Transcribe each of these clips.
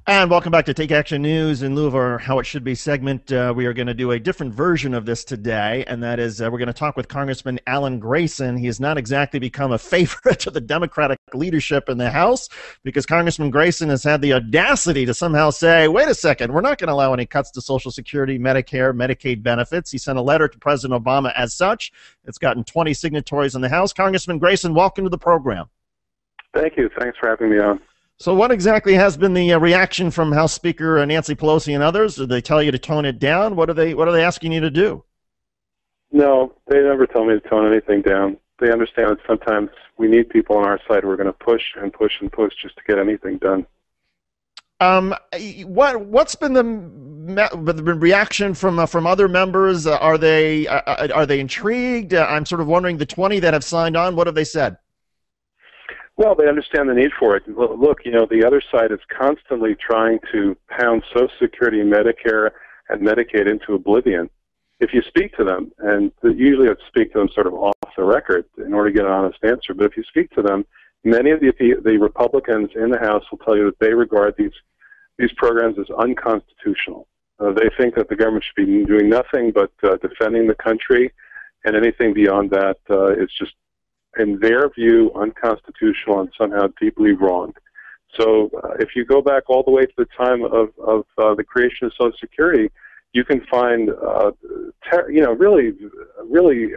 And welcome back to Take Action News. In lieu of our How It Should Be segment, we are going to do a different version of this today, and that is we're going to talk with Congressman Alan Grayson. He has not exactly become a favorite of the Democratic leadership in the House because Congressman Grayson has had the audacity to somehow say, wait a second, we're not going to allow any cuts to Social Security, Medicare, Medicaid benefits. He sent a letter to President Obama as such. It's gotten 20 signatories in the House. Congressman Grayson, welcome to the program. Thank you. Thanks for having me on. So what exactly has been the reaction from House Speaker Nancy Pelosi and others? Did they tell you to tone it down? What are they asking you to do? No, they never tell me to tone anything down. They understand that sometimes we need people on our side who are going to push and push and push just to get anything done. What's been the reaction from other members? Are they intrigued? I'm sort of wondering, the 20 that have signed on, what have they said? Well, they understand the need for it. Look, the other side is constantly trying to pound Social Security, Medicare, and Medicaid into oblivion. If you speak to them, and usually I speak to them sort of off the record in order to get an honest answer, but if you speak to them, many of the Republicans in the House will tell you that they regard these programs as unconstitutional. They think that the government should be doing nothing but defending the country, and anything beyond that is just, in their view, unconstitutional and somehow deeply wrong. So if you go back all the way to the time of the creation of Social Security, you can find, really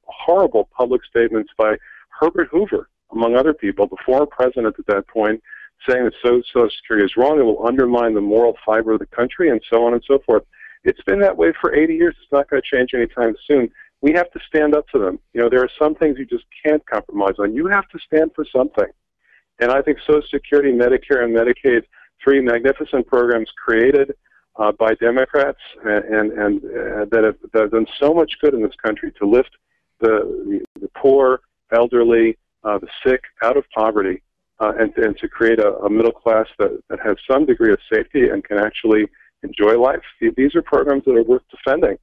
horrible public statements by Herbert Hoover, among other people, the former president at that point, saying that Social Security is wrong, it will undermine the moral fiber of the country, and so on and so forth. It's been that way for 80 years. It's not going to change anytime soon. We have to stand up to them. There are some things you just can't compromise on. You have to stand for something. And I think Social Security, Medicare, and Medicaid, three magnificent programs created by Democrats and that have done so much good in this country to lift the poor, elderly, the sick out of poverty, and to create a middle class that has some degree of safety and can actually enjoy life. These are programs that are worth defending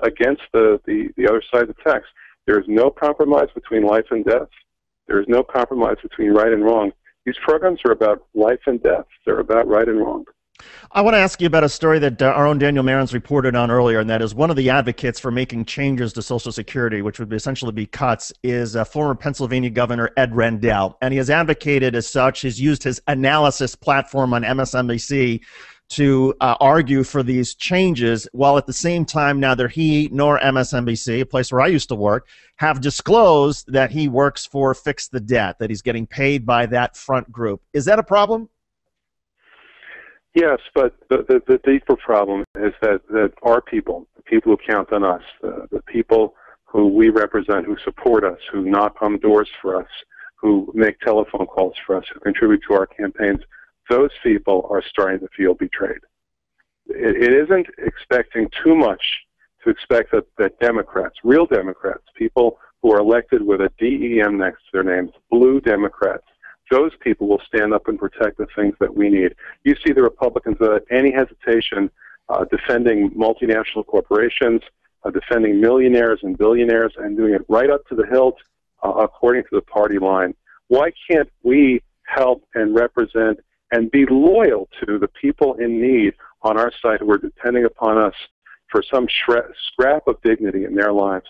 against the other side of the text. There is no compromise between life and death. There is no compromise between right and wrong. These programs are about life and death. They're about right and wrong. I want to ask you about a story that our own Daniel Marins reported on earlier, and that is one of the advocates for making changes to Social Security, which would essentially be cuts, is former Pennsylvania Governor Ed Rendell. And he has advocated as such. He's used his analysis platform on MSNBC to argue for these changes, while at the same time neither he nor MSNBC, a place where I used to work, have disclosed that he works for Fix the Debt, that he's getting paid by that front group. Is that a problem? Yes, but the deeper problem is that our people, the people who count on us, the people who we represent, who support us, who knock on doors for us, who make telephone calls for us, who contribute to our campaigns, those people are starting to feel betrayed. It isn't expecting too much to expect that Democrats, real Democrats, people who are elected with a DEM next to their names, blue Democrats, those people will stand up and protect the things that we need. You see the Republicans without any hesitation defending multinational corporations, defending millionaires and billionaires, and doing it right up to the hilt according to the party line. Why can't we help and represent and be loyal to the people in need on our side who are depending upon us for some scrap of dignity in their lives?